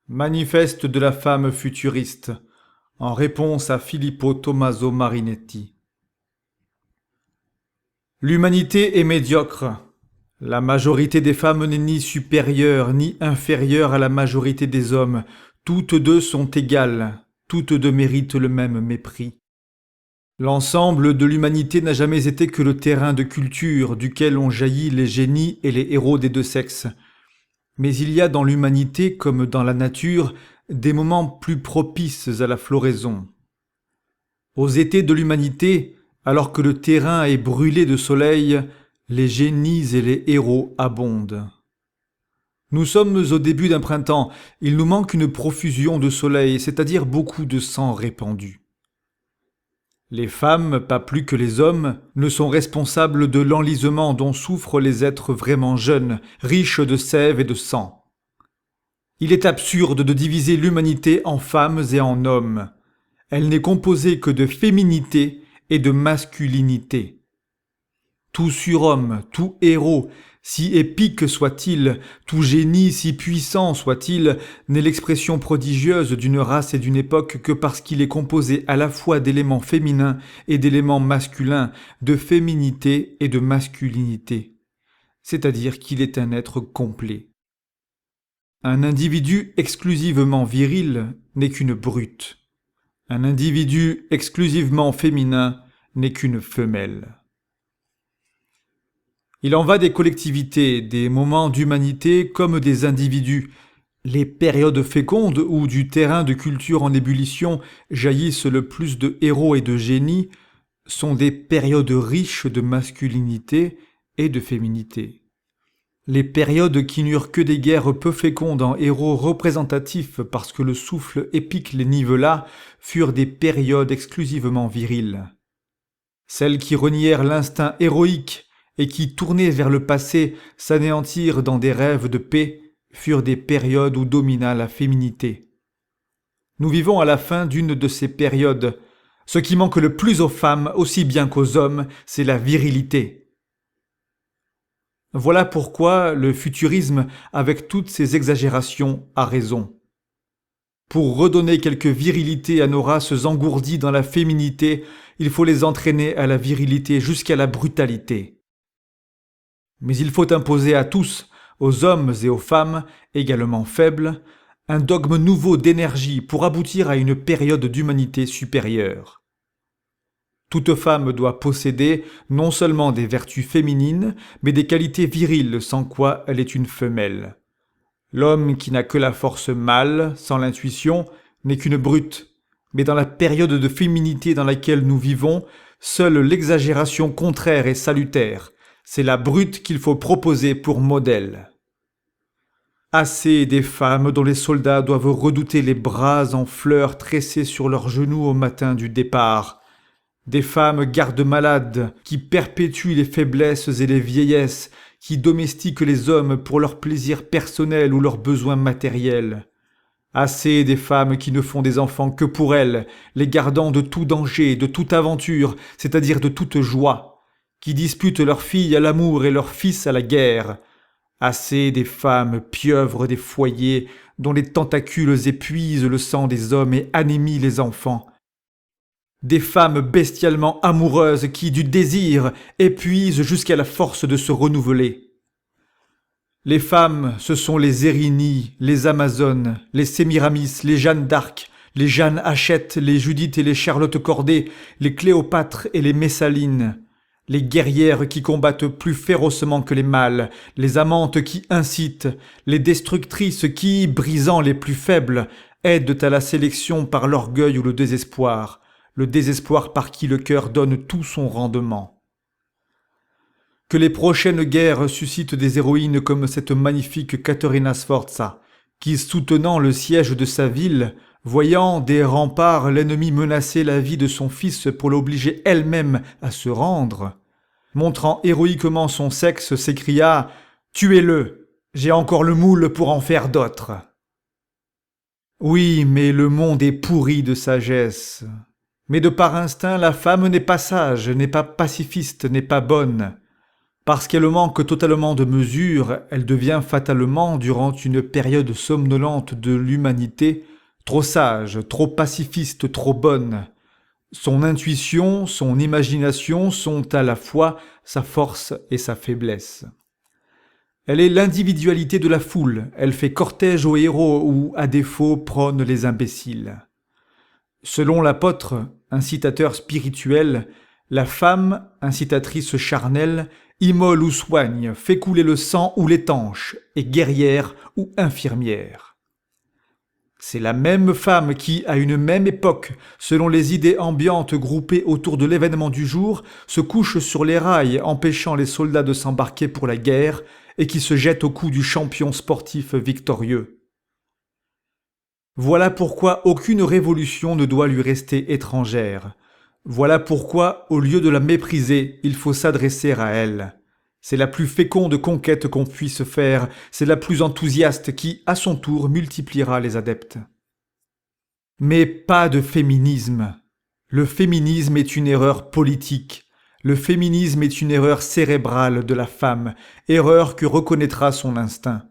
Manifeste de la femme futuriste, en réponse à Filippo Tommaso Marinetti. L'humanité est médiocre. La majorité des femmes n'est ni supérieure ni inférieure à la majorité des hommes. Toutes deux sont égales, toutes deux méritent le même mépris. L'ensemble de l'humanité n'a jamais été que le terrain de culture duquel ont jailli les génies et les héros des deux sexes. Mais il y a dans l'humanité, comme dans la nature, des moments plus propices à la floraison. Aux étés de l'humanité, alors que le terrain est brûlé de soleil, les génies et les héros abondent. Nous sommes au début d'un printemps, il nous manque une profusion de soleil, c'est-à-dire beaucoup de sang répandu. Les femmes, pas plus que les hommes, ne sont responsables de l'enlisement dont souffrent les êtres vraiment jeunes, riches de sève et de sang. Il est absurde de diviser l'humanité en femmes et en hommes. Elle n'est composée que de féminité et de masculinité. Tout surhomme, tout héros, si épique soit-il, tout génie si puissant soit-il, n'est l'expression prodigieuse d'une race et d'une époque que parce qu'il est composé à la fois d'éléments féminins et d'éléments masculins, de féminité et de masculinité. C'est-à-dire qu'il est un être complet. Un individu exclusivement viril n'est qu'une brute. Un individu exclusivement féminin n'est qu'une femelle. Il en va des collectivités, des moments d'humanité comme des individus. Les périodes fécondes où du terrain de culture en ébullition jaillissent le plus de héros et de génies sont des périodes riches de masculinité et de féminité. Les périodes qui n'eurent que des guerres peu fécondes en héros représentatifs parce que le souffle épique les nivela furent des périodes exclusivement viriles. Celles qui renièrent l'instinct héroïque et qui, tournées vers le passé, s'anéantirent dans des rêves de paix, furent des périodes où domina la féminité. Nous vivons à la fin d'une de ces périodes. Ce qui manque le plus aux femmes, aussi bien qu'aux hommes, c'est la virilité. Voilà pourquoi le futurisme, avec toutes ses exagérations, a raison. Pour redonner quelque virilité à nos races engourdies dans la féminité, il faut les entraîner à la virilité jusqu'à la brutalité. Mais il faut imposer à tous, aux hommes et aux femmes, également faibles, un dogme nouveau d'énergie pour aboutir à une période d'humanité supérieure. Toute femme doit posséder non seulement des vertus féminines, mais des qualités viriles sans quoi elle est une femelle. L'homme qui n'a que la force mâle, sans l'intuition, n'est qu'une brute. Mais dans la période de féminité dans laquelle nous vivons, seule l'exagération contraire est salutaire. C'est la brute qu'il faut proposer pour modèle. Assez des femmes dont les soldats doivent redouter les bras en fleurs tressés sur leurs genoux au matin du départ. Des femmes gardes-malades qui perpétuent les faiblesses et les vieillesses, qui domestiquent les hommes pour leur plaisir personnel ou leurs besoins matériels. Assez des femmes qui ne font des enfants que pour elles, les gardant de tout danger, de toute aventure, c'est-à-dire de toute joie, qui disputent leurs filles à l'amour et leurs fils à la guerre. Assez des femmes pieuvres des foyers, dont les tentacules épuisent le sang des hommes et anémient les enfants. Des femmes bestialement amoureuses qui, du désir, épuisent jusqu'à la force de se renouveler. Les femmes, ce sont les Érinies, les Amazones, les Sémiramis, les Jeanne d'Arc, les Jeanne Hachette, les Judith et les Charlotte Corday, les Cléopâtres et les Messalines. Les guerrières qui combattent plus férocement que les mâles, les amantes qui incitent, les destructrices qui, brisant les plus faibles, aident à la sélection par l'orgueil ou le désespoir par qui le cœur donne tout son rendement. Que les prochaines guerres suscitent des héroïnes comme cette magnifique Caterina Sforza, qui, soutenant le siège de sa ville, voyant des remparts l'ennemi menacer la vie de son fils pour l'obliger elle-même à se rendre, montrant héroïquement son sexe, s'écria « Tuez-le, j'ai encore le moule pour en faire d'autres !» Oui, mais le monde est pourri de sagesse. Mais de par instinct, la femme n'est pas sage, n'est pas pacifiste, n'est pas bonne. Parce qu'elle manque totalement de mesure, elle devient fatalement, durant une période somnolente de l'humanité, trop sage, trop pacifiste, trop bonne. Son intuition, son imagination sont à la fois sa force et sa faiblesse. Elle est l'individualité de la foule, elle fait cortège aux héros ou, à défaut, prône les imbéciles. Selon l'apôtre, incitateur spirituel, la femme, incitatrice charnelle, immole ou soigne, fait couler le sang ou l'étanche, est guerrière ou infirmière. C'est la même femme qui, à une même époque, selon les idées ambiantes groupées autour de l'événement du jour, se couche sur les rails empêchant les soldats de s'embarquer pour la guerre et qui se jette au cou du champion sportif victorieux. Voilà pourquoi aucune révolution ne doit lui rester étrangère. Voilà pourquoi, au lieu de la mépriser, il faut s'adresser à elle. C'est la plus féconde conquête qu'on puisse faire, c'est la plus enthousiaste qui, à son tour, multipliera les adeptes. Mais pas de féminisme. Le féminisme est une erreur politique. Le féminisme est une erreur cérébrale de la femme, erreur que reconnaîtra son instinct.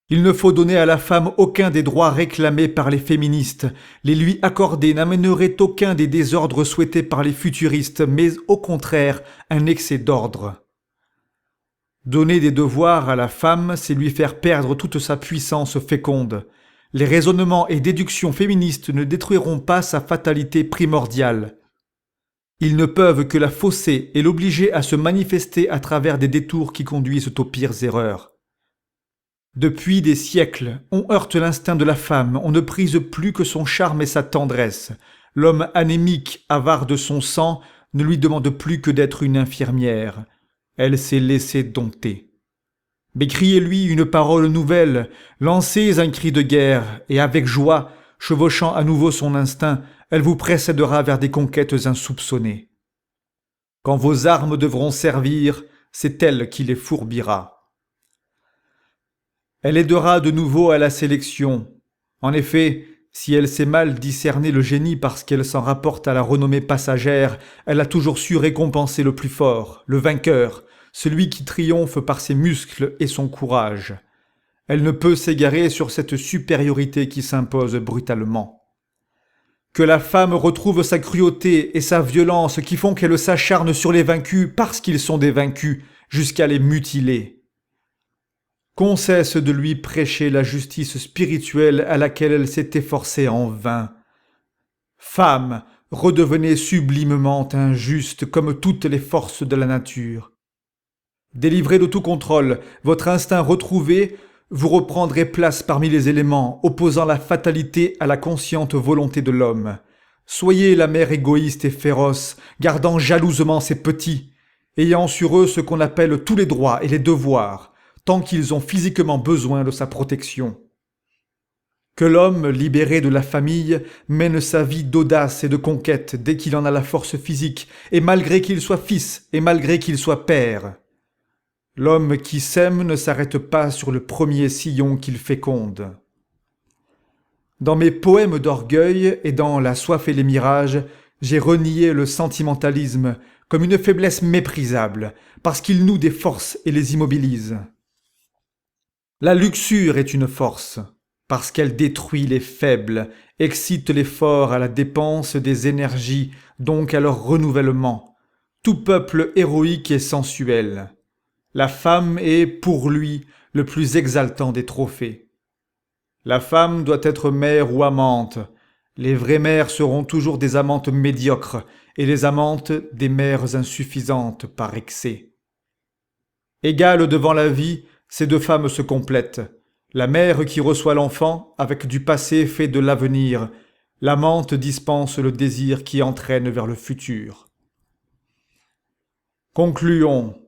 Il ne faut donner à la femme aucun des droits réclamés par les féministes. Les lui accorder n'amènerait aucun des désordres souhaités par les futuristes, mais au contraire un excès d'ordre. Donner des devoirs à la femme, c'est lui faire perdre toute sa puissance féconde. Les raisonnements et déductions féministes ne détruiront pas sa fatalité primordiale. Ils ne peuvent que la fausser et l'obliger à se manifester à travers des détours qui conduisent aux pires erreurs. Depuis des siècles, on heurte l'instinct de la femme, on ne prise plus que son charme et sa tendresse. L'homme anémique, avare de son sang, ne lui demande plus que d'être une infirmière. Elle s'est laissée dompter. Mais criez-lui une parole nouvelle, lancez un cri de guerre, et avec joie, chevauchant à nouveau son instinct, elle vous précédera vers des conquêtes insoupçonnées. Quand vos armes devront servir, c'est elle qui les fourbira. Elle aidera de nouveau à la sélection. En effet, si elle sait mal discerner le génie parce qu'elle s'en rapporte à la renommée passagère, elle a toujours su récompenser le plus fort, le vainqueur, celui qui triomphe par ses muscles et son courage. Elle ne peut s'égarer sur cette supériorité qui s'impose brutalement. Que la femme retrouve sa cruauté et sa violence qui font qu'elle s'acharne sur les vaincus parce qu'ils sont des vaincus, jusqu'à les mutiler. Qu'on cesse de lui prêcher la justice spirituelle à laquelle elle s'est efforcée en vain. Femme, redevenez sublimement injuste comme toutes les forces de la nature. Délivré de tout contrôle, votre instinct retrouvé, vous reprendrez place parmi les éléments, opposant la fatalité à la consciente volonté de l'homme. Soyez la mère égoïste et féroce, gardant jalousement ses petits, ayant sur eux ce qu'on appelle tous les droits et les devoirs, tant qu'ils ont physiquement besoin de sa protection. Que l'homme, libéré de la famille, mène sa vie d'audace et de conquête dès qu'il en a la force physique, et malgré qu'il soit fils, et malgré qu'il soit père. L'homme qui sème ne s'arrête pas sur le premier sillon qu'il féconde. Dans mes poèmes d'orgueil et dans La soif et les mirages, j'ai renié le sentimentalisme comme une faiblesse méprisable, parce qu'il noue des forces et les immobilise. La luxure est une force, parce qu'elle détruit les faibles, excite les forts à la dépense des énergies, donc à leur renouvellement. Tout peuple héroïque est sensuel. La femme est, pour lui, le plus exaltant des trophées. La femme doit être mère ou amante. Les vraies mères seront toujours des amantes médiocres, et les amantes des mères insuffisantes par excès. Égales devant la vie, ces deux femmes se complètent. La mère qui reçoit l'enfant, avec du passé fait de l'avenir. L'amante dispense le désir qui entraîne vers le futur. Concluons.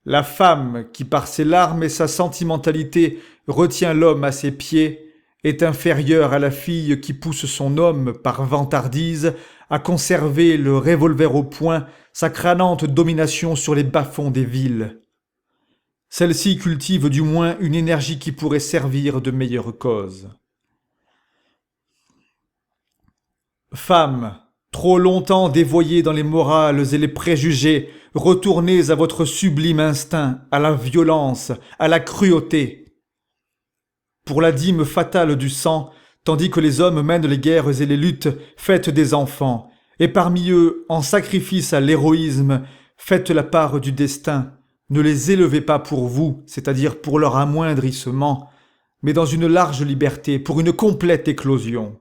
La femme qui, par ses larmes et sa sentimentalité, retient l'homme à ses pieds, est inférieure à la fille qui pousse son homme, par vantardise, à conserver le revolver au poing, sa crânante domination sur les bas-fonds des villes. Celle-ci cultive du moins une énergie qui pourrait servir de meilleure cause. Femme, trop longtemps dévoyée dans les morales et les préjugés, retournez à votre sublime instinct, à la violence, à la cruauté. Pour la dîme fatale du sang, tandis que les hommes mènent les guerres et les luttes, faites des enfants, et parmi eux, en sacrifice à l'héroïsme, faites la part du destin. Ne les élevez pas pour vous, c'est-à-dire pour leur amoindrissement, mais dans une large liberté, pour une complète éclosion.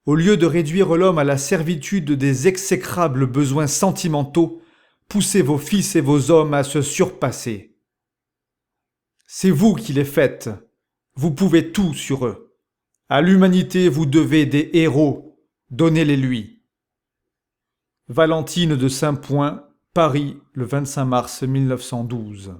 Au lieu de réduire l'homme à la servitude des exécrables besoins sentimentaux, poussez vos fils et vos hommes à se surpasser. C'est vous qui les faites. Vous pouvez tout sur eux. À l'humanité, vous devez des héros. Donnez-les lui. Valentine de Saint-Point, Paris, le 25 mars 1912.